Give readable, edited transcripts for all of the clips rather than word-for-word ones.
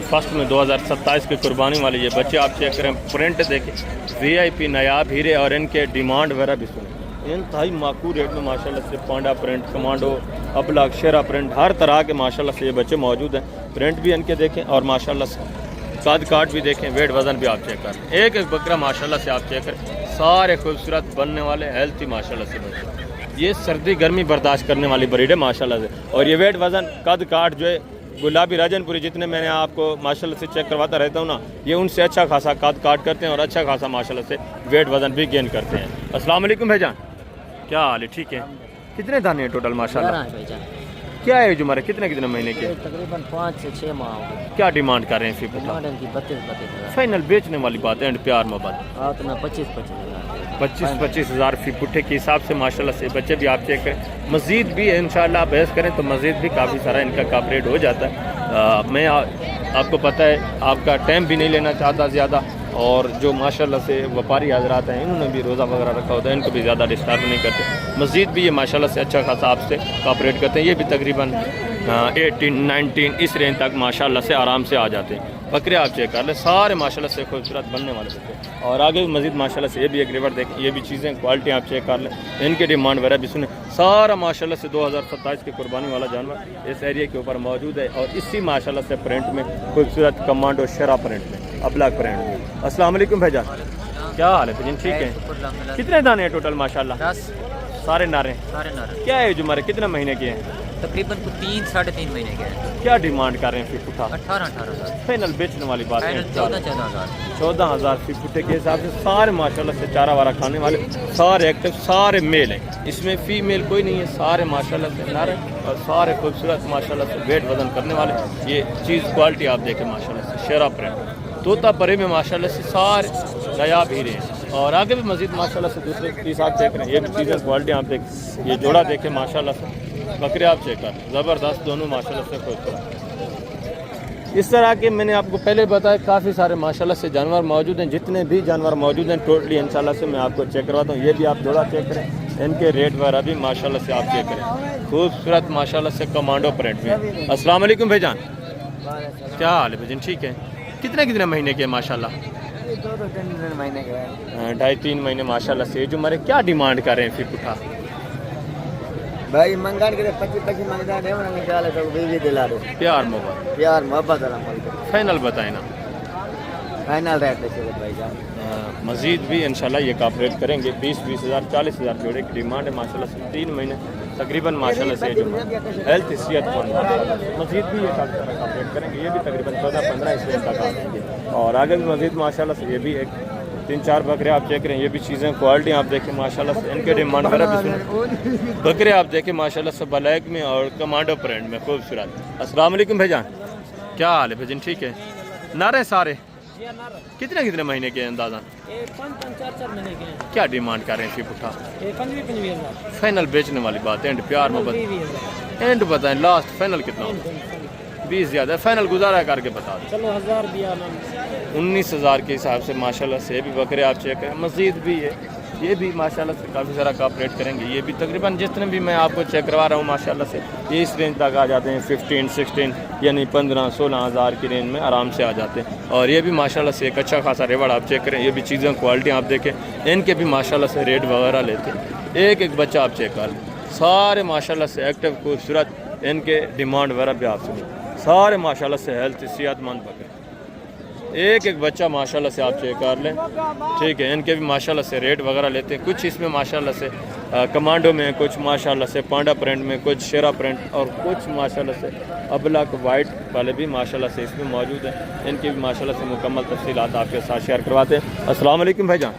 First में 2027 की कुर्बानी वाले ये बच्चे आप चेक करें, प्रिंट देखें, वीआईपी नायाब हीरे और इनके डिमांड वगैरह भी सुने। इंतहाई माकूल रेट में माशाल्लाह से पांडा प्रिंट, कमांडो, अबलग, शेरा प्रिंट, हर तरह के माशाल्लाह से ये बच्चे मौजूद हैं। प्रिंट भी इनके देखें और माशाल्लाह से कद काट भी देखें, वेट वज़न भी आप चेक करें। एक एक बकरा माशाल्लाह से आप चेक करें, सारे खूबसूरत बनने वाले हेल्थी माशाल्लाह से बच्चे। ये सर्दी गर्मी बर्दाश्त करने वाली ब्रीड है माशाल्लाह से। और ये वेट वज़न कद काट जो है गुलाबी राजनपुरी जितने मैंने आपको माशाल्लाह से चेक करवाता रहता हूँ ना, ये उनसे अच्छा खासा कद काट करते हैं और अच्छा खासा माशाल्लाह से वेट वज़न भी गेन करते हैं। अस्सलाम वालेकुम भाईजान, क्या हाल है? ठीक है। कितने दाने हैं टोटल माशाल्लाह? क्या है जुमर, कितने कितने महीने के? तकरीबन 5 से 6 माह। क्या डिमांड कर रहे हैं फी? 32 फाइनल बेचने वाली बात है, एंड प्यार मोहब्बत। हाँ तो मैं 25 हज़ार फी पुट्ठे के हिसाब से माशाल्लाह से बच्चे भी आप चेक करें। मज़ीद भी इंशाल्लाह बहस करें तो मज़ीद भी काफ़ी सारा इनका कॉपरेट हो जाता है। मैं आपको पता है आपका टाइम भी नहीं लेना चाहता ज़्यादा, और जो माशाल्लाह से व्यापारी हजरात हैं इन्होंने भी रोज़ा वगैरह रखा होता है, इनको भी ज़्यादा डिस्टर्ब नहीं करते। मज़ीद भी ये माशाल्लाह से अच्छा खासा आपसे कॉपरेट करते हैं। ये भी तकरीबन 18, 19 इस रेंज तक माशाल्लाह से आराम से आ जाते हैं। बकरे आप चेक कर लें, सारे माशाल्लाह से खूबसूरत बनने वाले बच्चे। और आगे भी मज़ीद माशाल्लाह से ये भी एक रिवर देखें, ये भी चीज़ें क्वालिटी आप चेक कर लें, इनके डिमांड वगैरह भी सुने। सारा माशाल्लाह से 2027 की कुर्बानी वाला जानवर इस एरिया के ऊपर मौजूद है। और इसी माशाल्लाह से प्रिंट में खूबसूरत कमांडो शेरा प्रिंट में, अबलग प्रिंट में। अस्सलाम वालेकुम भाईजान, क्या हाल है भाईजान? ठीक है। कितने दाने हैं टोटल माशाल्लाह? 10 सारे नारे। क्या है जुमर, कितने महीने के हैं? तकरीबन 3 साढ़े 3 महीने के हैं। क्या डिमांड कर रहे हैं फी पुट्ठा? 18,000 फाइनल बेचने वाली बात है। 14,000 14,000 फी पुट्ठे के हिसाब से सारे माशाल्लाह से चारा वारा खाने वाले, सारे एक्टिव, सारे मेल हैं, इसमें फीमेल कोई नहीं है। सारे माशाल्लाह से नारे और सारे खूबसूरत माशाल्लाह से वेट वजन करने वाले। ये चीज़ क्वालिटी आप देखें माशाल्लाह से, शेरा प्रिंट तोता परे में माशाल्लाह से सारे नायाब हीरे हैं। और आगे भी मज़ीद माशाल्लाह से दूसरे पीस आप चेक करें, ये भी चीज़ें क्वालिटी आप देख, ये जोड़ा देखें माशाल्लाह से, बकरे आप चेक कर ज़बरदस्त दोनों माशाल्लाह से खूबसूरत। इस तरह के मैंने आपको पहले बताया काफ़ी सारे माशाल्लाह से जानवर मौजूद हैं। जितने भी जानवर मौजूद हैं टोटली इंशाल्लाह से मैं आपको चेक करवाता हूँ। ये भी आप जोड़ा चेक करें, इनके रेट वगैरह भी माशाल्लाह से आप चेक करें, खूबसूरत माशाल्लाह से कमांडो प्रिंट में। अस्सलाम वालेकुम भाईजान, क्या हाल है भाईजान? ठीक है। कितने कितने महीने के माशाल्लाह? 2-3 महीने के हैं। 2.5-3 महीने माशाल्लाह से। जो हमारे क्या डिमांड कर रहे हैं फिर पुट्ठा? भाई मंगान के 25 मंगता है ना, निकाले तो 20 दिला दो। प्यार मोहब्बत फाइनल बताए ना, फाइनल रेट है भाई जान। मज़ीद भी इंशाल्लाह ये कॉपरेट करेंगे। 20-20 हज़ार 40 हज़ार जोड़े की डिमांड है माशाल्लाह से। 3 महीने तकरीबन माशाल्लाह से जो हेल्थ हिस्सियत मज़ीद भी ये कॉपरेट करेंगे। ये भी तकरीबन 14-15 इस रेंज तक आ जाएंगे। और आगे भी मज़ीद माशाल्लाह से ये भी एक 3-4 बकरे आप चेक करें। ये भी चीज़ें क्वालिटी आप देखें माशाल्लाह से, इनके डिमांड वगैरह भी सुने। बकरे आप देखें माशाल्लाह से ब्लैक में और कमांडो प्रिंट में खूबसूरत। अस्सलाम वालेकुम भाईजान, क्या हाल है भाईजान? ठीक है। नारे सारे कितने कितने महीने के अंदाज़ा? 5-4 महीने के हैं। क्या डिमांड कर रहे हैं फी पुट्ठा? 25,000 फाइनल बेचने वाली बात है, एंड प्यार मोहब्बत एंड बताएं, लास्ट फाइनल कितना होगा? 20 ज़्यादा है, फाइनल गुजारा करके बता दें। चलो 1000 दिया ना। 19,000 के हिसाब से माशाल्लाह से भी बकरे आप चेक करें। मज़ीद भी है, ये भी माशाल्लाह से काफ़ी सारा कॉपरेट करेंगे। ये भी तकरीबन जितने भी मैं आपको चेक करवा रहा हूँ माशाल्लाह से ये इस रेंज तक आ जाते हैं। 15-16 यानी 15-16 हज़ार की रेंज में आराम से आ जाते हैं। और ये भी माशाल्लाह से एक अच्छा खासा रेवड़ आप चेक करें। ये भी चीज़ें क्वालिटी आप देखें, इनके भी माशाल्लाह से रेट वगैरह लेते हैं। एक एक बच्चा आप चेक कर लें, सारे माशाल्लाह से एक्टिव खूबसूरत, इनके डिमांड वगैरह भी आप सुनिए, सारे माशाल्लाह से हेल्थ सेहतमंद बकरे। एक एक बच्चा माशाल्लाह से आप चेक कर लें, ठीक है। इनके भी माशाल्लाह से रेट वगैरह लेते हैं। कुछ इसमें माशाल्लाह से कमांडो में, कुछ माशाल्लाह से पांडा प्रिंट में, कुछ शेरा प्रिंट और कुछ माशाल्लाह से अबलग वाइट वाले भी माशाल्लाह से इसमें मौजूद हैं। इनकी भी माशाल्लाह से मुकम्मल तफसीलात आपके साथ शेयर करवाते हैं। अस्सलाम वालेकुम भाईजान,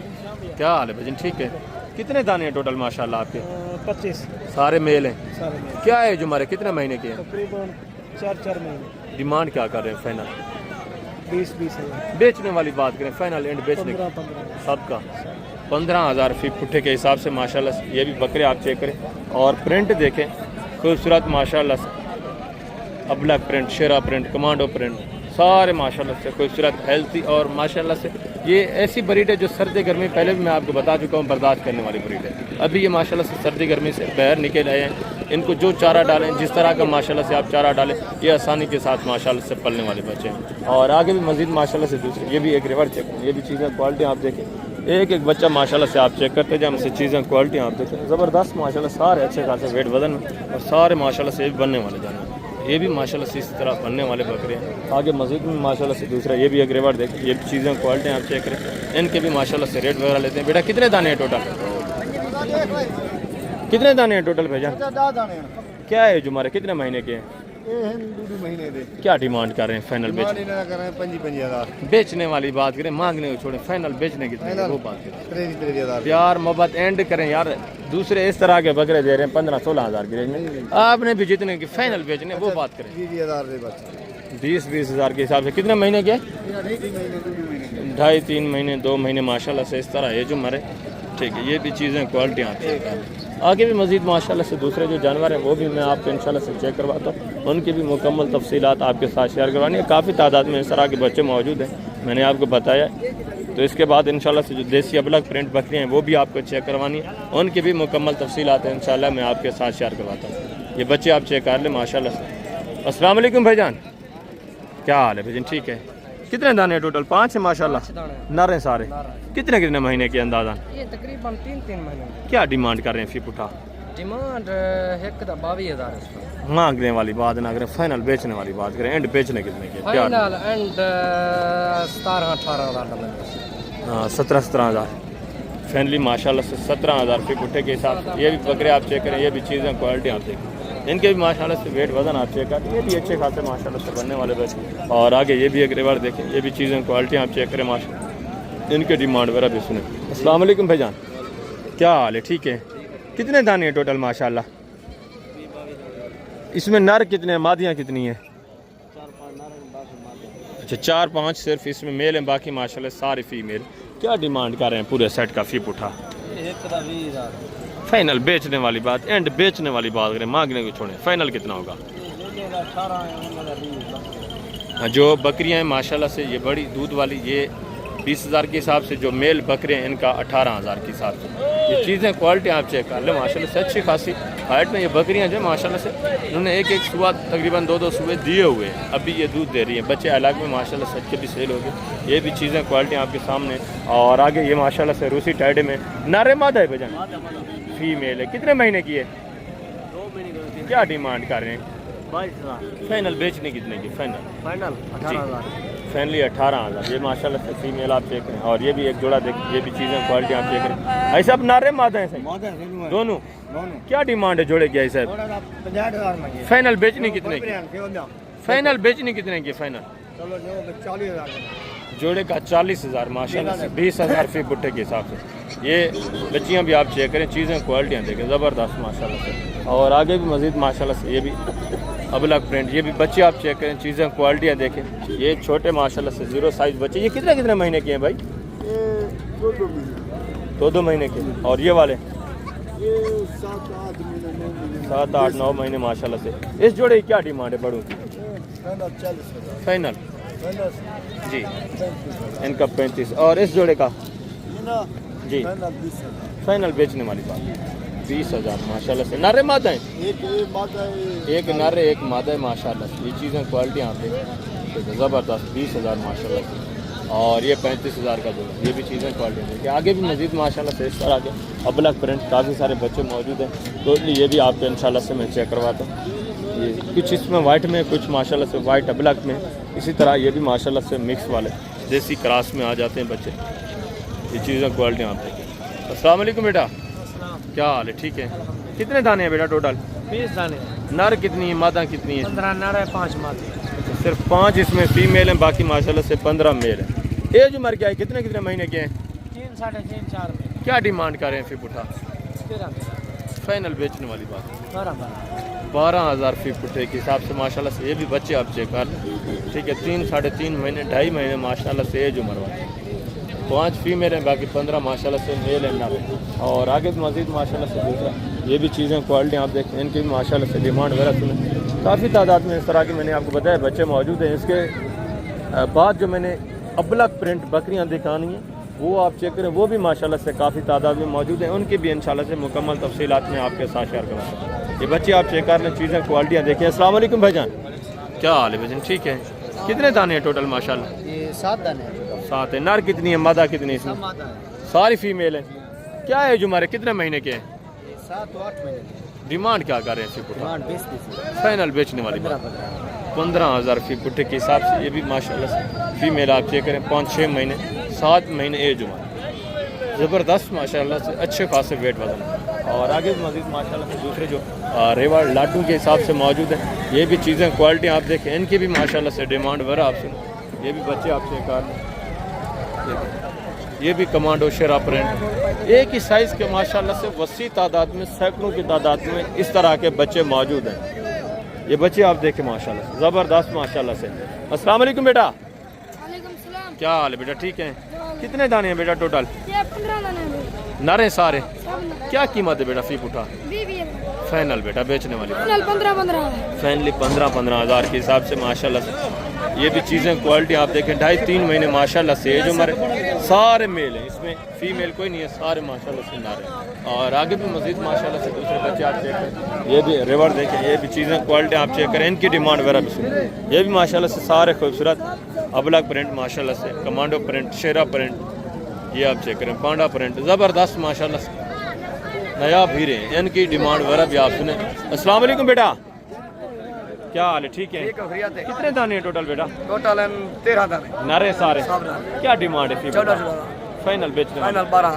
क्या हाल है भाईजान? ठीक है। कितने दाने हैं टोटल माशाल्लाह आपके? 25 सारे मेल हैं। क्या है जो हमारे कितने महीने के हैं? तकरीबन 4 महीने। डिमांड क्या कर रहे हैं फाइनल? 20 हज़ार। बेचने वाली बात करें, फाइनल एंड बेचने की 15 सबका 15,000 फी पुट्ठे के हिसाब से माशाल्लाह से। ये भी बकरे आप चेक करें और प्रिंट देखें, खूबसूरत माशाल्लाह से, अबलग प्रिंट, शेरा प्रिंट, कमांडो प्रिंट, सारे माशाल्लाह से खूबसूरत हेल्थी और माशाल्लाह से ये ऐसी ब्रीड है जो सर्दी गर्मी पहले भी मैं आपको बता चुका हूँ बर्दाश्त करने वाली ब्रीड है। अभी ये माशाल्लाह से सर्दी गर्मी से बाहर निकल आए हैं। इनको जो चारा डालें, जिस तरह का माशाल्लाह से आप चारा डालें, ये आसानी के साथ माशाल्लाह से पलने वाले बच्चे हैं। और आगे भी मज़ीद माशाल्लाह से दूसरे, ये भी एक रिवर चेक, ये भी चीज़ें क्वालिटी आप देखें, एक एक बच्चा माशाल्लाह से आप चेक करते जाए, मुझसे चीज़ें क्वालिटी आप देखें ज़बरदस्त माशाल्लाह, सारे अच्छे खासे वेट वजन में और सारे माशाल्लाह से बनने वाले जानवर। ये भी माशाल्लाह से इस तरह बनने वाले बकरे हैं। आगे मस्जिद में माशाल्लाह से दूसरा, ये भी एक रिवर देखें, ये भी चीज़ें क्वालिटी आप चेक करें, इनके भी माशाल्लाह से रेट वगैरह लेते हैं। बेटा कितने दाने हैं टोटल, कितने दाने हैं टोटल भेजा? क्या है जो हमारे कितने महीने के हैं? क्या डिमांड कर रहे हैं फाइनल बेचने वाली बात करें, मांगने को छोड़े, फाइनल बेचने कितने वो बात करें। प्यार मोहब्बत एंड करें यार। दूसरे इस तरह के बकरे दे रहे हैं 15-16 हज़ार की रेंज में, आपने भी जितने की फाइनल बेचने वो बात करें। 20-20 हज़ार के हिसाब से कितने महीने के? 2.5-3 महीने 2 महीने माशाल्लाह से इस तरह है जो मरे। ठीक है, ये भी चीज़ें क्वालिटी आती हैं। आगे भी मज़ीद माशाल्लाह से दूसरे जो जानवर हैं वो भी मैं आपको इंशाल्लाह से चेक करवाता हूँ, उनकी भी मुकम्मल तफसीलात आपके साथ शेयर करवानी है। काफ़ी तादाद में इस तरह के बच्चे मौजूद हैं, मैंने आपको बताया। तो इसके बाद इंशाल्लाह से जो देसी अबलग प्रिंट बकरियाँ हैं वो भी आपको चेक करवानी है, उनकी भी मुकम्मल तफसीलात हैं इंशाल्लाह मैं आपके साथ शेयर करवाता हूँ। ये बच्चे आप चेक कर लें माशाल्लाह से। अस्सलाम वालेकुम भाईजान, क्या हाल है भाईजान? ठीक है। कितने दाने हैं टोटल? 5 है माशाल्लाह, नर हैं सारे। कितने कितने महीने के अंदाज़ा? ये तकरीबन 3 महीने। क्या डिमांड कर रहे हैं फी पुठा? डिमांड 22,000 मांगने वाली बात ना करें, फाइनल बेचने वाली बात करें। एंड बेचने कितने के? फाइनल एंड 17-18 हज़ार। हाँ 17-17 हज़ार फाइनली माशाल्लाह से 17 हज़ार फी पुठे के हिसाब से। ये भी बकरे आप चेक करें, ये भी चीज़ें क्वालिटी आप देखें, इनके भी माशाल्लाह से वेट वजन आप चेक करें, ये भी अच्छे खासे माशाल्लाह से बनने वाले बच्चे। और आगे ये भी एक रिवर देखें, ये भी चीज़ें क्वालिटी आप चेक करें माशाल्लाह, इनके डिमांड वगैरह भी सुने। अस्सलाम वालेकुम भाईजान, क्या हाल है? ठीक है। कितने दाने हैं टोटल माशाल्लाह? इसमें नर कितने हैं, मादियाँ कितनी हैं? 4-5 अच्छा 4-5 सिर्फ इसमें मेल हैं, बाकी माशाल्लाह सारे फीमेल। क्या डिमांड कर रहे हैं पूरे सेट का फी पुठा? फाइनल बेचने वाली बात, एंड बेचने वाली बात करें, मांगने को छोड़ें, फाइनल कितना होगा? जो बकरियां हैं माशाल्लाह से ये बड़ी दूध वाली, ये 20 हज़ार के हिसाब से, जो मेल बकरे हैं इनका 18 हज़ार के हिसाब से। ये चीज़ें क्वालिटी आप चेक कर लें माशाल्लाह से, अच्छी खासी हाइट में ये बकरियां जो माशाल्लाह से, इन्होंने एक सुबह तकरीबन 2-2 सुबह दिए हुए हैं, अभी ये दूध दे रही है। बच्चे अलग में माशाल्लाह से अच्छे भी सेल हो गए। ये भी चीज़ें क्वालिटी आपके सामने। और आगे ये माशाल्लाह से रूसी टाइडे में नारे मादा है भजन, फीमेल है। कितने महीने की है? 2 महीने। क्या डिमांड कर रहे हैं? 22,000 फाइनल बेचने कितने की? Final 18,000 finally 18,000। ये माशाल्लाह से फीमेल आप चेक करें। और ये भी एक जोड़ा देख, ये भी चीज़ें क्वालिटी आप चेक करें। ऐसा अब नारे मादा हैं सही दोनों? क्या डिमांड है जोड़े की? ऐसा 50,000 फाइनल बेचने कितने की? फाइनल बेचने कितने की? फाइनल 40,000 जोड़े का 40,000 माशाल्लाह से 20,000 फी बुट्टे के हिसाब से। ये बच्चियाँ भी आप चेक करें, चीज़ें क्वालिटियाँ देखें ज़बरदस्त माशाल्लाह से। और आगे भी मज़ीद माशाल्लाह से ये भी अबलग प्रिंट, ये भी बच्चे आप चेक करें, चीज़ें क्वालिटियाँ देखें। ये छोटे माशाल्लाह से 0 साइज़ बच्चे। ये कितने कितने महीने के हैं भाई? 2-2 महीने के। और ये वाले 7-8-9 महीने माशाल्लाह से। इस जोड़े की क्या डिमांड है बड़ों की? फाइनल जी इनका 35। और इस जोड़े का जी फाइनल बेचने वाली बात 20,000 माशाल्लाह से। नारे मादा हैं? एक नारे एक मादा है माशाल्लाह से। ये चीज़ें क्वालिटी आप देखें ज़बरदस्त 20,000 माशाल्लाह से। और ये 35,000 का जोड़ा। ये भी चीज़ें क्वालिटी देखिए। आगे भी मज़ीद माशाल्लाह से इस तरह के अबलग प्रिंट काफ़ी सारे बच्चे मौजूद हैं, तो ये भी आपको इंशाल्लाह से मैं चेक करवाता हूँ। ये कुछ इसमें वाइट में, कुछ माशाल्लाह से वाइट अबलग में, इसी तरह ये भी माशाल्लाह से मिक्स वाले देसी क्रॉस में आ जाते हैं बच्चे। ये चीज़ें क्वालिटी आप देखें। अस्सलाम वालेकुम बेटा, क्या हाल है? ठीक है। कितने दाने हैं बेटा टोटल? 20 दाने। नर कितनी है, मादा कितनी है? 15 नर है, 5 मादी। सिर्फ 5 इसमें फीमेल हैं, बाकी माशाल्लाह से 15 मेल हैं। एज उम्र क्या है, कितने कितने महीने के हैं? 3, 3.5, 4 महीने। क्या डिमांड कर रहे हैं फी पुठा? फाइनल बेचने वाली बात 12,000 फी पुठे के हिसाब से माशाल्लाह से। ये भी बच्चे आप चेक कर लें, ठीक है। 3, 3.5 महीने, 2.5 महीने माशाल्लाह से एज उम्र वाले। 5 फीमेल हैं, बाकी 15 माशाल्लाह से मेल हैं नर। और आगे भी मज़ीद माशाल्लाह से दूसरा, ये भी चीज़ें क्वालिटी आप देखें, इनकी भी माशाल्लाह से डिमांड वगैरह सुने। काफ़ी तादाद में इस तरह की मैंने आपको बताया बच्चे मौजूद हैं। इसके बाद जो मैंने अबलग प्रिंट बकरियां दिखानी हैं वो आप चेक करें, वो भी माशाल्लाह से काफ़ी तादाद में मौजूद हैं, उनकी भी इंशाल्लाह से मुकम्मल तफसीलात में आपके साथ शेयर करूँगा। ये बच्चे आप चेक कर लें, चीज़ें क्वालिटियाँ देखें। अस्सलाम वालेकुम भाईजान, क्या हाल है भाईजान? ठीक है। कितने दाने हैं टोटल माशाल्लाह? ये 7 दाने हैं। 7 है। नर कितनी है, मादा कितनी है इसमें? सब मादा है। सारी फीमेल है। क्या है जुमारे, कितने महीने के हैं? ये 7 और 8 महीने की। डिमांड क्या कर रहे हैं? फी डिमांड 20 फाइनल बेचने वाली बात 15,000 फी पुट्ठे के हिसाब से। ये भी माशाल्लाह से फीमेल आप चेक करें, 5-6 महीने 7 महीने एज हुआ, ज़बरदस्त माशाल्लाह से अच्छे खासे वेट वजन। और आगे भी मज़ीद माशाल्लाह से दूसरे जो रेवा लाडू के हिसाब से मौजूद है, ये भी चीज़ें क्वालिटी आप देखें, इनकी भी माशाल्लाह से डिमांड वगैरह आप सुन। ये भी बच्चे आप चेक कर लें, ये भी कमांडो शेरा प्रिंट, एक ही साइज़ के माशाल्लाह से वसी तादाद में, सैकड़ों की तादाद में इस तरह के बच्चे मौजूद हैं। ये बच्चे आप देखें माशाल्लाह से ज़बरदस्त माशाल्लाह से। अस्सलाम वालेकुम बेटा, वालेकुम सलाम। क्या हाल है बेटा? ठीक है। कितने दाने हैं बेटा टोटल? ये 15 दाने हैं। नर हैं सारे? सब क्या कीमत है बेटा फी पुठा? 20 फाइनल बेटा बेचने वाली फाइनल 15 है। फाइनली 15,000 के हिसाब से माशाल्लाह से। ये भी चीज़ें क्वालिटी आप देखें, 2.5-3 महीने माशाल्लाह से एज हमारे सारे मेल हैं, इसमें फीमेल कोई नहीं है, सारे माशाल्लाह से नर हैं। और आगे भी मज़ीद माशाल्लाह से दूसरे बच्चे आप चेक करें, ये भी रिवर देखें, ये भी चीज़ें क्वालिटी आप चेक करें, इनकी डिमांड वगैरह भी सुनें। ये भी माशाल्लाह से सारे खूबसूरत अबलग प्रिंट माशाल्लाह से, कमांडो प्रिंट, शेरा प्रिंट, ये आप चेक करें, पांडा प्रिंट, ज़बरदस्त माशाल्लाह से नया भीरे, इनकी डिमांड वगैरह भी आप सुने। अस्सलाम वालेकुम बेटा, क्या हाल है? ठीक है। कितने दाने हैं टोटल बेटा? टोटल 13 दाने। नारे सारे? क्या डिमांड है? 14 फाइनल बेचने फाइनल 12।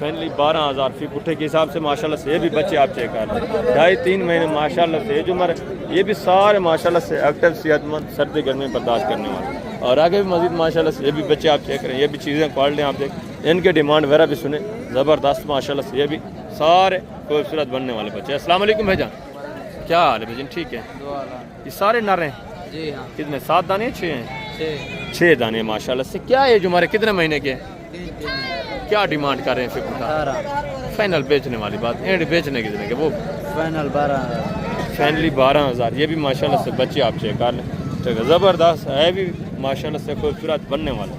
फाइनली 12,000 फी पुट्ठे के हिसाब से माशाल्लाह से। ये भी बच्चे आप चेक कर लें, 2.5-3 महीने माशाल्लाह से एज उम्र, ये भी सारे माशाल्लाह से एक्टिव, सेहतमंद, सर्दी गर्मी बर्दाश्त करने वाले। और आगे भी मजीद माशाल्लाह से ये भी बच्चे आप चेक करें, ये भी चीज़ें क्वालिटी आप देख, इनके डिमांड वगैरह भी सुने, ज़बरदस्त माशाल्लाह से। ये भी सारे खूबसूरत बनने वाले बच्चे। अस्सलाम वालेकुम भाईजान, क्या हाल है भाईजान? ठीक है। ये सारे नर हैं? जी हाँ। कितने, 7 दाने 6 हैं? 6 दाने माशाल्लाह से। क्या एज हमारे, कितने महीने के हैं? क्या डिमांड कर रहे हैं? फिर फाइनल बेचने वाली बात, एंड बेचने कितने के? वो फाइनल 12। फाइनली 12,000। ये भी माशाल्लाह से बच्चे आप चेक कर लें, ठीक है, ज़बरदस्त है भी माशाल्लाह से, खूबसूरत बनने वाला।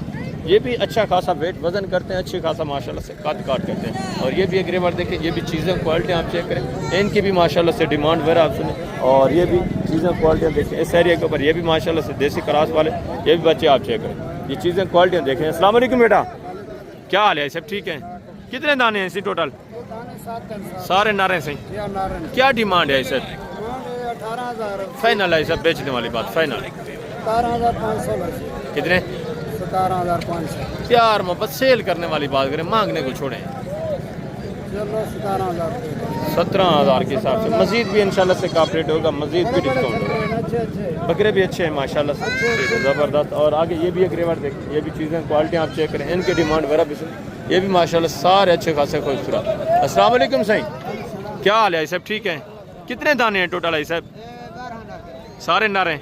ये भी अच्छा खासा वेट वजन करते हैं, अच्छी खासा माशाल्लाह से काट करते हैं। और ये भी एक रेवर देखें, ये भी चीज़ें क्वालिटी आप चेक करें, इनकी भी माशाल्लाह से डिमांड वगैरह आप सुने। और ये भी चीज़ें क्वालिटियाँ देखें इस एरिया के ऊपर, ये भी माशाल्लाह से देसी क्रॉस वाले, ये भी बच्चे आप चेक करें, ये चीज़ें क्वालिटियाँ देखें। अस्सलाम वालेकुम बेटा, क्या हाल है? सब ठीक है। कितने दाने हैं इसी टोटल? सारे नारे सही। क्या डिमांड है इसे? 18,000। फाइनल है सब बेचने वाली बात, फाइनल 17,500। कितने? 17,500। प्यार मोहब्बत सेल करने वाली बात करें, मांगने को छोड़ें। चलो 17,000। 17,000 के हिसाब से मजीद भी इंशाल्लाह से काफ रेट होगा, मजीद भी डिस्काउंट होगा। अच्छे। बकरे भी अच्छे हैं माशाल्लाह से, ज़बरदस्त। और आगे ये भी एक रेवर देखें, ये भी चीज़ें क्वालिटी आप चेक करें, इनकी डिमांड वगैरह भी सुन, ये भी माशाल्लाह सारे अच्छे खासे खूबसूरत। अस्सलाम वालेकुम सही, क्या हाल है? सब ठीक है। कितने दाने हैं टोटल है साहब? सारे नर हैं?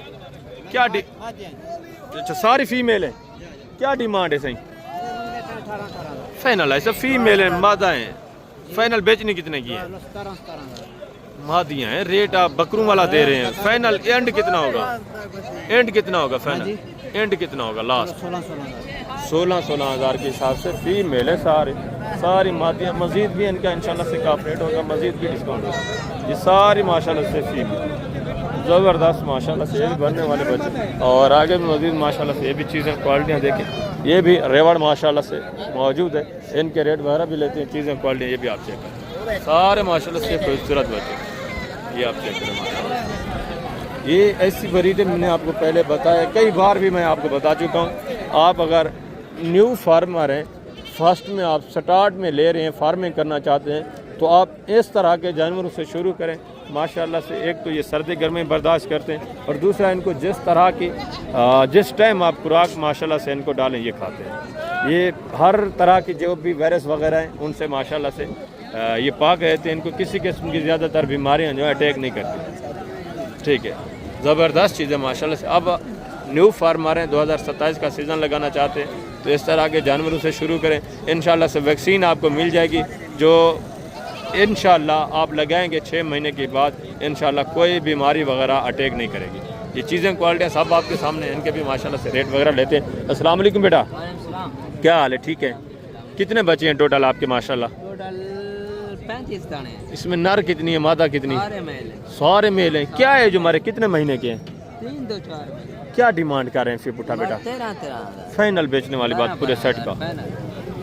क्या अच्छा, सारी फीमेल है? क्या डिमांड है सही? फाइनल है सब फीमेल है, मादा है। फाइनल बेचने कितने की है? 17,000। मादियाँ हैं, रेट आप बकरों वाला दे रहे हैं। फाइनल एंड कितना होगा? एंड कितना होगा फाइनल? एंड कितना होगा लास्ट? 16,000 के हिसाब से फीमेल है सारी मादियाँ। मजीद भी इनका इंशाल्लाह से काफ रेट होगा, मजीद भी डिस्काउंट होगा। ये सारी माशाल्लाह से फीमेल, ज़बरदस्त माशाल्लाह से, ये भी बनने वाले बच्चे। और आगे भी मजीद माशाल्लाह से ये भी चीज़ें क्वालिटियाँ देखें, ये भी रेवड़ माशाल्लाह से मौजूद है, इनके रेट वगैरह भी लेते हैं, चीज़ें क्वालिटी ये भी आप चेक करें, सारे माशाल्लाह से खूबसूरत बच्चे, ये आप चेक करें माशाल्लाह। ये ऐसी वरीटें मैंने आपको पहले बताया, कई बार भी मैं आपको बता चुका हूँ। आप अगर न्यू फार्मर हैं, फर्स्ट में आप स्टार्ट में ले रहे हैं, फार्मिंग करना चाहते हैं, तो आप इस तरह के जानवरों से शुरू करें। माशाल्लाह से एक तो ये सर्दी गर्मी बर्दाश्त करते हैं, और दूसरा इनको जिस तरह की जिस टाइम आप खुराक माशाल्लाह से इनको डालें ये खाते हैं। ये हर तरह की जो भी वायरस वगैरह हैं उनसे माशाल्लाह से ये पाक रहते हैं। इनको किसी किस्म की ज़्यादातर बीमारियां जो है अटैक नहीं करती। ठीक है, ज़बरदस्त चीज़ है माशाल्लाह से। अब न्यू फार्मर हैं, 2027 का सीज़न लगाना चाहते हैं, तो इस तरह के जानवरों से शुरू करें। इंशाल्लाह से वैक्सीन आपको मिल जाएगी, जो इंशाल्लाह आप लगाएंगे 6 महीने के बाद इंशाल्लाह कोई बीमारी वगैरह अटैक नहीं करेगी। ये चीज़ें क्वालिटियाँ सब आपके सामने हैं, इनके भी माशाल्लाह से रेट वगैरह लेते हैं। अस्सलाम वालेकुम बेटा, क्या हाल है? ठीक है। कितने बच्चे हैं टोटल आपके माशाल्लाह? टोटल 35 दाने हैं। इसमें नर कितनी है, मादा कितनी? सारे मेल हैं। सारे मेल हैं। क्या है जो हमारे कितने महीने के हैं? 3 2 4 क्या डिमांड कर रहे हैं फिर पुट्ठा बेटा? 13 फाइनल बेचने वाली बात पूरे सेट का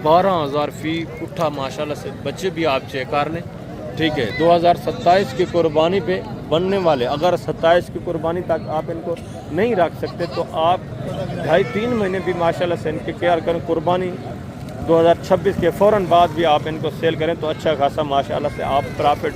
12,000 फी पुट्ठा माशाल्लाह से। बच्चे भी आप चेक कर लें, ठीक है। 2027 की कुर्बानी पे बनने वाले, अगर 27 की कुर्बानी तक आप इनको नहीं रख सकते तो आप 2.5-3 महीने भी माशाल्लाह से इनके केयर करें। कुर्बानी 2026 के फ़ौरन बाद भी आप इनको सेल करें तो अच्छा खासा माशाल्लाह से आप प्रॉफिट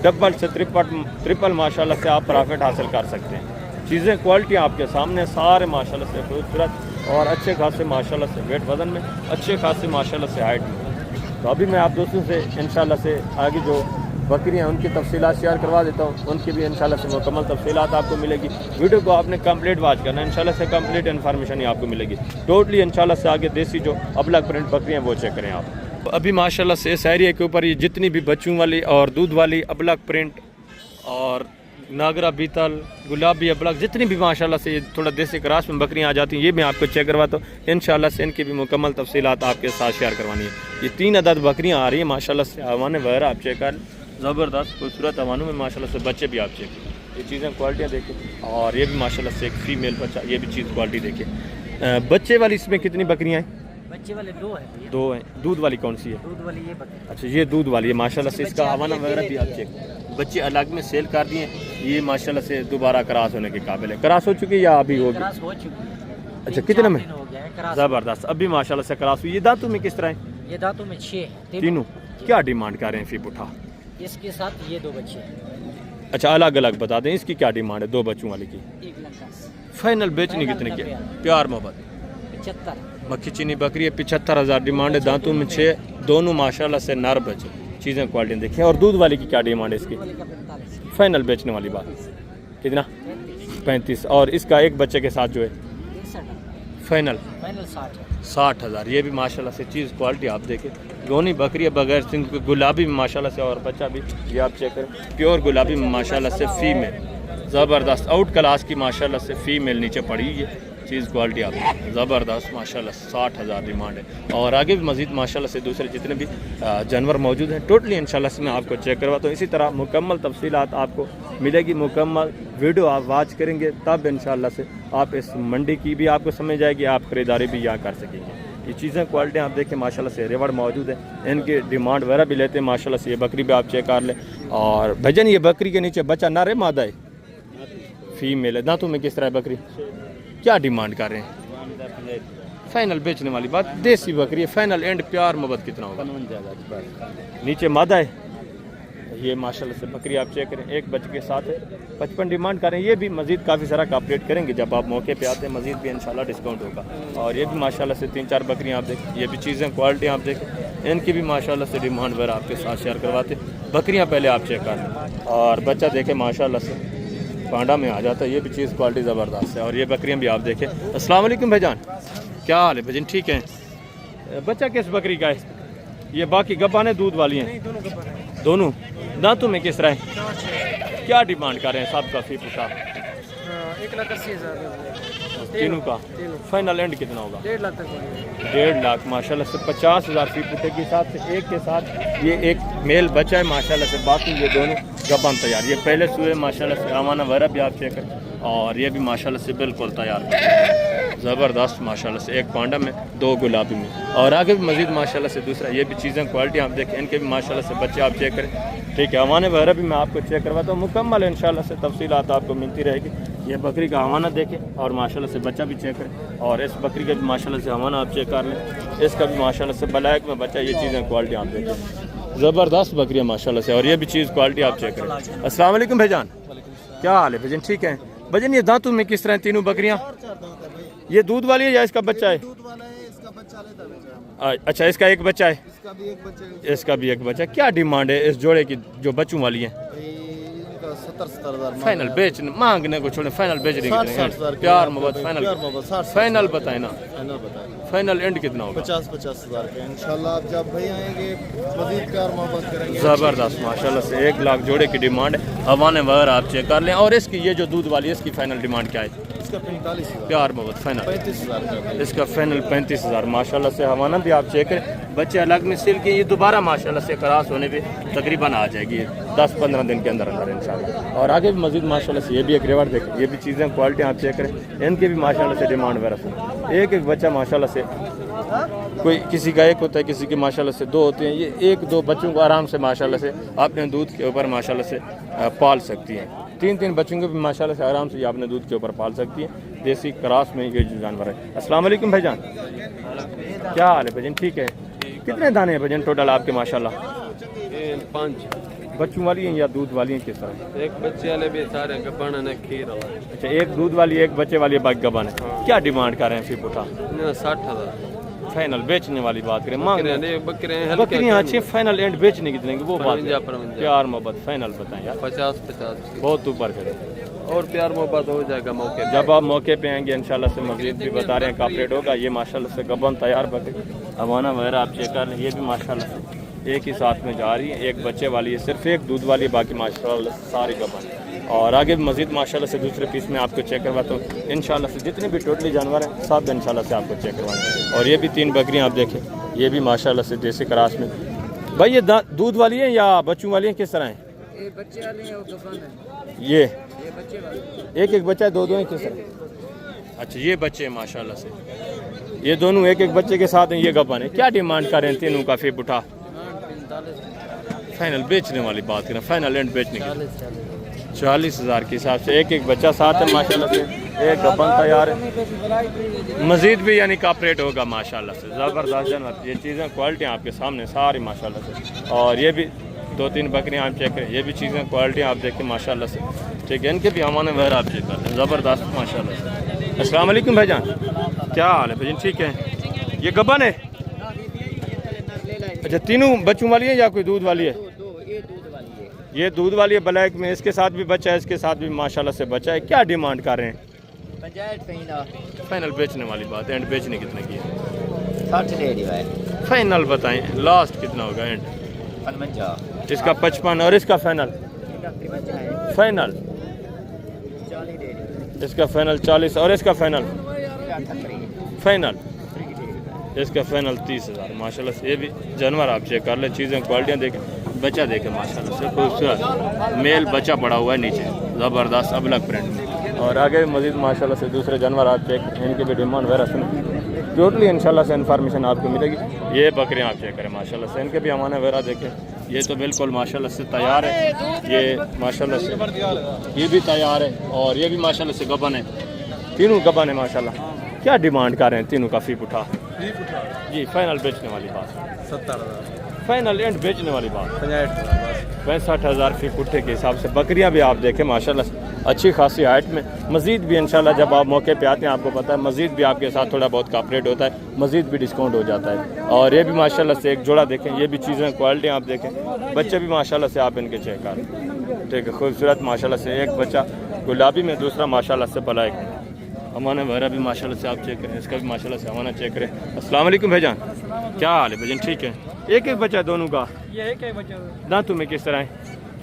डबल से ट्रिपल माशाल्लाह से आप प्रॉफिट हासिल कर सकते हैं। चीज़ें क्वालिटी आपके सामने सारे माशाल्लाह से खूबसूरत और अच्छे खासे माशाल्लाह से वेट वज़न में, अच्छे खासे माशाल्लाह से हाइट में। तो अभी मैं आप दोस्तों से इंशाल्लाह से आगे जो बकरियाँ हैं उनकी तफसीलात शेयर करवा देता हूँ, उनकी भी इंशाल्लाह से मुकम्मल तफसीलात आपको मिलेगी। वीडियो को आपने कंप्लीट वॉच करना है, इंशाल्लाह से कंप्लीट इन्फॉर्मेशन ही आपको मिलेगी टोटली इंशाल्लाह से। आगे देसी जो अबलग प्रिंट बकरियाँ वो चेक करें आप। अभी माशाल्लाह से इस एरिया के ऊपर ये जितनी भी बच्चों वाली और दूध वाली अबलग प्रिंट और नागरा बीतल गुलाबी अबलग जितनी भी माशाल्लाह से ये थोड़ा देसी क्रास में बकरियाँ आ जाती हैं, ये मैं आपको चेक करवाता हूँ इंशाल्लाह से। इनकी भी मुकम्मल तफसीलात आपके साथ शेयर करवानी है। ये 3 अदद बकरियाँ आ रही हैं माशाल्लाह से, हवाने वगैरह आप चेक कर, ज़बरदस्त खूबसूरत हवानों में माशाल्लाह से। बच्चे भी आप चेक करें, ये चीज़ें क्वालिटियाँ देखें। और ये भी माशाल्लाह से एक फ़ीमेल बच्चा, ये भी चीज़ क्वालिटी देखें। बच्चे वाली इसमें कितनी बकरियाँ हैं? बच्चे वाले 2 हैं। 2 हैं। दूध वाली कौन सी है? दूध वाली ये बकरी। अच्छा, ये दूध वाली है माशाल्लाह से। इसका हवाना वगैरह भी आप चेक। बच्चे अलग में सेल कर दिए, ये माशाल्लाह से दोबारा क्रॉस होने के काबिल है। क्रॉस हो चुकी है या अभी होगी? क्रॉस हो चुकी है। अच्छा, कितने में? हो गया है क्रॉस। ज़बरदस्त, अभी माशाल्लाह से क्रॉस हुई। ये दांतों में किस तरह है? ये दांतों में 6 तीनों। क्या डिमांड कर रहे हैं फी पुट्ठा? इसके साथ ये 2 बच्चे हैं। अच्छा, अलग अलग बता दें इसकी क्या डिमांड है 2 बच्चों वाले की? 1,10,000। फाइनल बेचने कितने की? प्यार मोहब्बत 75। मक्खी चीनी बकरी है, 75,000 डिमांड है। दांतों में 6, दोनों माशाल्लाह से नर बच्चे। चीज़ें क्वालिटी देखें। और दूध वाली की क्या डिमांड है इसकी? वाले का 45। फाइनल बेचने वाली बात कितना? 35। और इसका एक बच्चे के साथ जो है 63। फाइनल फाइनल 60 है। 60,000। ये भी माशाल्लाह से चीज़ क्वालिटी आप देखें। दोनों बकरी है बगैर सिंग, गुलाबी में माशाल्लाह से, और बच्चा भी ये आप चेक करें प्योर गुलाबी में माशाल्लाह से फीमेल। ज़बरदस्त आउट क्लास की माशाल्लाह से फीमेल नीचे पड़ी है। चीज़ क्वालिटी आप ज़बरदस्त माशाल्लाह 60,000 डिमांड है। और आगे भी मज़ीद माशाल्लाह से दूसरे जितने भी जानवर मौजूद हैं टोटली इंशाल्लाह से मैं आपको चेक करवाता हूँ। इसी तरह मुकम्मल तफसीलात आपको मिलेगी। मुकम्मल वीडियो आप वॉच करेंगे तब इंशाल्लाह से आप इस मंडी की भी आपको समझ आएगी, आप ख़रीदारी भी यहाँ कर सकेंगे। ये चीज़ें क्वालिटी आप देखें माशाल्लाह से रेवड़ मौजूद है, इनकी डिमांड वगैरह भी लेते हैं माशाल्लाह से। ये बकरी भी आप चेक कर लें। और भजन ये बकरी के नीचे बच्चा नर है मादा है? फीमेल है। दांतों में किस तरह है बकरी? क्या डिमांड कर रहे हैं? फाइनल बेचने वाली बात। देसी बकरी है, फाइनल एंड प्यार मोहब्बत कितना होगा? नीचे मादा है। ये माशाल्लाह से बकरी आप चेक करें, एक बच्चे के साथ है। 55 डिमांड करें। ये भी मज़ीद काफ़ी सारा कॉपरेट करेंगे जब आप मौके पे आते हैं, मज़ीद भी इंशाल्लाह डिस्काउंट होगा। और ये भी माशाल्लाह से 3-4 बकरियाँ आप देखें, ये भी चीज़ें क्वालिटी आप देखें, इनकी भी माशाल्लाह से डिमांड वगैरह आपके साथ शेयर करवाते। बकरियाँ पहले आप चेक कर लें और बच्चा देखें माशाल्लाह से पांडा में आ जाता है। ये भी चीज़ क्वालिटी ज़बरदस्त है। और ये बकरियाँ भी आप देखें। अस्सलाम वालेकुम भाईजान, क्या हाल है भाईजान? ठीक है। बच्चा किस बकरी का है? ये बाकी गब्बाने दूध वाली हैं? दोनों। दांतों में किस तरह है? क्या डिमांड कर रहे हैं साहब का फी पुट्ठा? 1,80,000। तीनों का फाइनल एंड कितना होगा? 1.5 लाख तक। 1.5 लाख माशाल्लाह से। 50,000 फी पुट्ठे के हिसाब से एक के साथ ये एक मेल बच्चा है माशाल्लाह से, बाकी ये दोनों गब्बान तैयार। ये पहले सुए माशाल्लाह से, हवाना वगैरह भी आप चेक करें। और ये भी माशाल्लाह से बिल्कुल तैयार ज़बरदस्त माशाल्लाह से, एक पांडा में 2 गुलाबी में। और आगे भी मज़ीद माशाल्लाह से दूसरा। ये भी चीज़ें क्वालिटी आप देखें, इनके भी माशाल्लाह से बच्चे आप चेक करें, ठीक है। हवाने वगैरह भी मैं आपको चेक करवाता हूँ मुकम्मल इंशाल्लाह से। तफसीलात आपको मिलती रहेगी। ये बकरी का हवाना देखें और माशाल्लाह से बच्चा भी चेक करें। और इस बकरी का भी माशाल्लाह से हवाना आप चेक कर लें, इसका भी माशाल्लाह से ब्लैक में बच्चा। ये चीज़ें क्वालिटी आप देखें, ज़बरदस्त बकरी है माशाल्लाह से। और ये भी चीज़ क्वालिटी आप चेक करें। अस्सलाम वालेकुम भाईजान, क्या हाल है भाईजान? ठीक है भाईजान। ये दांतों में किस तरह तीनों बकरियाँ? ये दूध वाली है या इसका बच्चा है? दूध वाला है, इसका बच्चा लेता बेचा। अच्छा, इसका एक बच्चा है? इसका भी एक बच्चे। इसका भी एक बच्चा। क्या डिमांड है इस जोड़े की जो बच्चों वाली है? इनका 70-70 हज़ार फाइनल बेचने मांगने को छोड़े, फाइनल बेचने 60-60 हज़ार की प्यार आपको मोहब्बत पे- फाइनल प्यार मोहब्बत 60 फाइनल बताए ना, फाइनल बताएं फाइनल एंड कितना होगा? 50-50 हज़ार के इंशाल्लाह। आप जब भाई आएंगे मज़ीद प्यार मोहब्बत करेंगे। ज़बरदस्त माशाल्लाह से 1 लाख जोड़े की डिमांड है। हवाने वगैरह आप चेक कर लें। और इसकी ये जो दूध वाली है इसकी फाइनल डिमांड क्या है? इसका 45 हज़ार, प्यार मोहब्बत फाइनल 35 हज़ार का। इसका फाइनल 35 हज़ार माशाल्लाह से। हवाना भी आप चेक करें, बच्चे अलग में सिल के ये दोबारा माशाल्लाह से क्रॉस होने पे तकरीबन आ जाएगी 10-15 दिन के अंदर अंदर इंशाल्लाह। और आगे भी मजीद माशाल्लाह से ये भी एक रेवर देखें, ये भी चीज़ें क्वालिटी आप चेक करें, इनके भी माशाल्लाह से डिमांड वगैरह। एक एक बच्चा माशाल्लाह से, कोई किसी का एक होता है, किसी के माशाल्लाह से 2 होते हैं। ये 1-2 बच्चों को आराम से माशाल्लाह से अपने दूध के ऊपर माशाल्लाह से पाल सकती हैं। 3-3 बच्चों को भी माशाल्लाह से आराम से ये अपने दूध के ऊपर पाल सकती हैं। देसी क्रॉस में ये जो जानवर है। अस्सलाम वालेकुम भाईजान, क्या हाल है भाईजान? ठीक है। कितने दाने हैं भाईजान टोटल आपके माशाल्लाह? 5 बच्चों वाली हैं या दूध वाली हैं, किस तरह? एक बच्चे वाले भी सारे गब्बन ने खीर वाला अच्छा, एक दूध वाली, एक बच्चे वाली, बाकी गबन है। क्या डिमांड कर रहे हैं फिर उठा? 60 हज़ार। फाइनल बेचने वाली बात करें, मांग बकरे बकरियाँ अच्छी, फाइनल एंड बेचने की देंगे वो बात है। 55 प्यार मोहब्बत फाइनल बताएं यार, 50-50 बहुत ऊपर करें। और प्यार मोहब्बत हो जाएगा मौके पे। जब आप मौके पे आएंगे इंशाल्लाह से मजीद भी बता रहे हैं कापरेट होगा। ये माशाल्लाह से गबन तैयार बकरी हवाना वगैरह आप चेक कर लें। ये भी माशाल्लाह से एक ही साथ में जा रही है, एक बच्चे वाली है, सिर्फ एक दूध वाली, बाकी माशाल्लाह सारी गबन। और आगे भी मजीद माशाल्लाह से दूसरे पीस में आपको चेक करवाता हूँ इंशाल्लाह से। जितने भी टोटली जानवर हैं सब इंशाल्लाह से आपको चेक करवाएंगे। और ये भी 3 बकरियाँ आप देखें, ये भी माशाल्लाह से देसी क्रॉस में। भाई ये दूध वाली है या बच्चों वाली है, किस तरह है? ये बच्चे वाले हैं, वो गबन है। ये बच्चे वाले एक एक बच्चा है, 2-2 है, किस तरह? अच्छा, ये बच्चे हैं माशाल्लाह से, ये दोनों एक एक बच्चे के साथ हैं। ये गबन है। क्या डिमांड कर रहे हैं तीनों का फिर उठा? 45 फाइनल बेचने वाली बात करें, फाइनल एंड बेचने की 40 हज़ार के हिसाब से। एक एक बच्चा साथ है माशाल्लाह से, एक गबन तैयार है। मजीद भी यानी कापरेट होगा माशाल्लाह से। ज़बरदस्त जानवर, ये चीज़ें क्वालिटी आपके सामने सारी माशाल्लाह से। और ये भी 2-3 बकरियाँ आप चेक करें, ये भी चीज़ें क्वालिटी आप देखें माशाल्लाह से। ठीक है, इनके भी हमारे वगैरह आप चेक करते हैं, ज़बरदस्त माशाल्लाह से। अस्सलाम वालेकुम भाईजान, क्या हाल है भाईजान? ठीक है। ये गबन है? अच्छा, तीनों बच्चों वाली है या कोई दूध वाली है? ये दूध वाली है ब्लैक में, इसके साथ भी बच्चा है, इसके साथ भी माशाल्लाह से बच्चा है। क्या डिमांड कर रहे हैं? फाइनल बेचने वाली बात है, एंड बेचने कितने की है? 60 फाइनल बताएं, लास्ट कितना होगा एंड? 55 इसका 55 और इसका फाइनल? फाइनल इसका फाइनल 40 और इसका फाइनल? फाइनल इसका फाइनल 30 हज़ार माशाल्लाह से। ये भी जानवर आप चेक कर लें, चीज़ें क्वालिटियाँ देखें, बच्चा देखें माशाल्लाह से खूबसूरत मेल बच्चा पड़ा हुआ है नीचे, ज़बरदस्त अबलग प्रिंट में। और आगे भी मजीद माशाल्लाह से दूसरे जानवर आप चेक, इनके भी डिमांड वगैरह सुन टोटली इंशाल्लाह से इन्फॉर्मेशन आपको मिलेगी। ये बकरियाँ आप चेक करें माशाल्लाह से, इनके भी हमारे वगैरह देखें। ये तो बिल्कुल माशाल्लाह से तैयार है, ये माशाल्लाह से ये भी तैयार है, और ये भी माशाल्लाह से गबन है। तीनों गबन है माशाल्लाह। क्या डिमांड कर रहे हैं तीनों का फीक उठा? जी फाइनल बेचने वाली बात, 70 हज़ार, फाइनल एंड बेचने वाली बात 65 हज़ार फीक उठे के हिसाब से। बकरियां भी आप देखें माशाल्लाह अच्छी खासी हाइट में। मज़ीद भी इंशाल्लाह जब आप मौके पे आते हैं आपको पता है मज़ीद भी आपके साथ थोड़ा बहुत कापरेट होता है, मज़ीद भी डिस्काउंट हो जाता है। और ये भी माशाल्लाह से एक जोड़ा देखें, ये भी चीज़ें क्वालिटी आप देखें, बच्चे भी माशाल्लाह से आप इनके चेक करें। ठीक है, खूबसूरत माशाल्लाह से एक बच्चा गुलाबी में, दूसरा माशाल्लाह से ब्लैक में। हमारे वगैरह भी माशाल्लाह से आप चेक करें, इसका भी माशाल्लाह से हमारा चेक करें। अस्सलाम वालेकुम भाईजान, क्या हाल है भाईजान? ठीक है। एक एक बच्चा दोनों का? ये एक बच्चा दांतों में किस तरह है?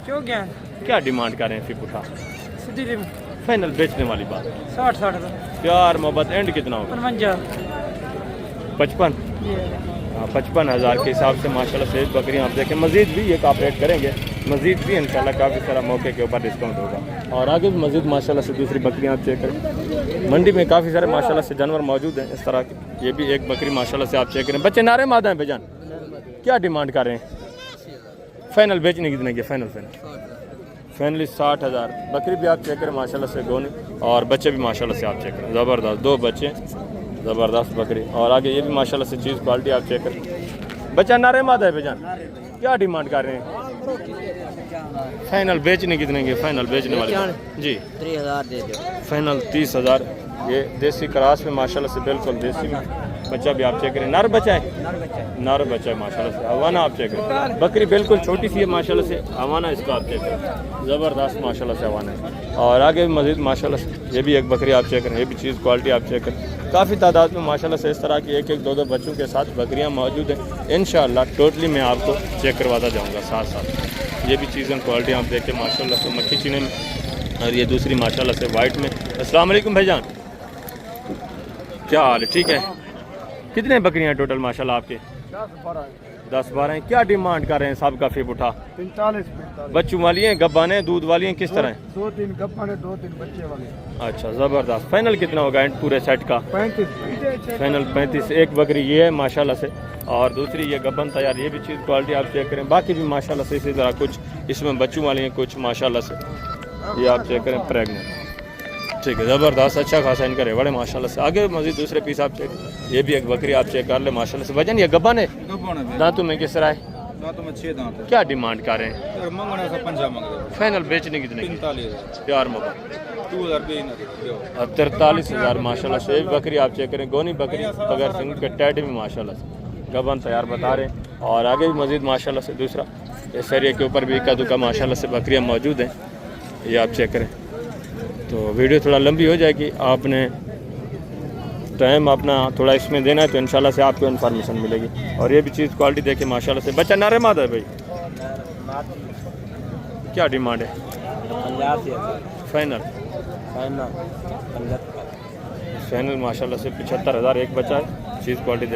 क्यों क्या क्या डिमांड कर रहे हैं फिर उठा? सीधी फाइनल बेचने वाली बात 60 प्यार मोहब्बत एंड कितना होगा? 55 हाँ 55 हज़ार के हिसाब से माशाल्लाह से बकरियाँ आप देखें। मज़ीद भी ये कापरेट करेंगे, मज़ीद भी इंशाल्लाह काफ़ी सारा मौके के ऊपर डिस्काउंट होगा। और आगे भी मज़ीद माशाल्लाह से दूसरी बकरियाँ आप चेक करें, मंडी में काफ़ी सारे माशाल्लाह से जानवर मौजूद हैं इस तरह के। ये भी एक बकरी माशाल्लाह से आप चेक करें, बच्चे नारे मादा हैं भाईजान। क्या डिमांड कर रहे हैं? फाइनल बेचने कितने की? फाइनली 60 हज़ार। बकरी भी आप चेक करें माशाल्लाह से गोनी, और बच्चे भी माशाल्लाह से आप चेक करें, ज़बरदस्त 2 बच्चे, ज़बरदस्त बकरी। और आगे ये भी माशाल्लाह से चीज़ क्वालिटी आप चेक करें। बच्चा नारे मादा है भाईजान। क्या डिमांड कर रहे हैं? फाइनल बेचने कितने के? फाइनल बेचने वाले जी 3000 दे दो। फाइनल 30 हज़ार ये देसी क्रास में माशाल्लाह से बिल्कुल देसी में बच्चा भी आप चेक करें। नर बच्चा है, नर बच्चा है माशाल्लाह से। हवाना आप चेक करें, बकरी बिल्कुल छोटी सी है माशाल्लाह से। हवाना इसका आप चेक करें, ज़बरदस्त माशाल्लाह से हवाना है। और आगे भी मज़ीद माशाल्लाह से ये भी एक बकरी आप चेक करें, ये भी चीज़ क्वालिटी आप चेक करें। काफ़ी तादाद में माशाल्लाह से इस तरह की एक एक दो दो बच्चों के साथ बकरियाँ मौजूद हैं। इंशाअल्लाह टोटली मैं आपको चेक करवाता जाऊँगा साथ साथ। ये भी चीज़ें क्वालिटी आप देखें माशाल्लाह से मक्खी चीने में, और ये दूसरी माशाल्लाह से वाइट में। अस्सलाम वालेकुम भाईजान, क्या हाल है? ठीक है। कितने बकरियां हैं टोटल माशाल्लाह आपके? 10-12 हैं। क्या डिमांड कर रहे हैं साहब का फिर उठा? 45 बच्चों वाली हैं, गब्बाने, दूध वाली हैं, किस तरह हैं? 2-3 गप्पा 2-3 बच्चे वाले। अच्छा ज़बरदस्त। फाइनल कितना होगा एंड पूरे सेट का? 35 फाइनल 35। एक बकरी ये है माशाल्लाह से, और दूसरी ये गब्बन तैयार। ये भी चीज़ क्वालिटी आप चेक करें। बाकी भी माशाल्लाह से इसी तरह कुछ इसमें बच्चों वाली हैं, कुछ माशाल्लाह से ये आप चेक करें प्रेगनेंट। ठीक है, ज़बरदस्त अच्छा खासा इनका रेवड़ है माशाल्लाह से। आगे मज़ीद दूसरे पीस आप चेक, ये भी एक बकरी आप चेक कर ले माशाल्लाह से। वजन ये गब्बन है, दांतों में किस तरह है? दांतों में 6 दांत है। क्या डिमांड कर रहे हैं? मंगने से 50 मंग रहे। फाइनल बेचने कितने की? 45,000 प्यार मोहब्बत 2000 रुपये। 43,000 माशाल्लाह से। एक बकरी आप चेक करें, गोनी बकरी बगैर सिंग के टैड भी माशाल्लाह से गबन तैयार बता रहे हैं। और आगे भी मज़ीद माशाल्लाह से दूसरा इस एरिया के ऊपर भी इक्का दुक्का माशाल्लाह से बकरियाँ मौजूद हैं, ये आप चेक करें। तो वीडियो थोड़ा लंबी हो जाएगी, आपने टाइम अपना थोड़ा इसमें देना है तो इंशाल्लाह से आपको इन्फॉर्मेशन मिलेगी। और ये भी चीज़ क्वालिटी देखें माशाल्लाह से। बच्चा नारे मादा है भाई, क्या डिमांड है? फाइनल फाइनल माशाल्लाह से 75,000 एक बच्चा है। चीज़ क्वालिटी देखें।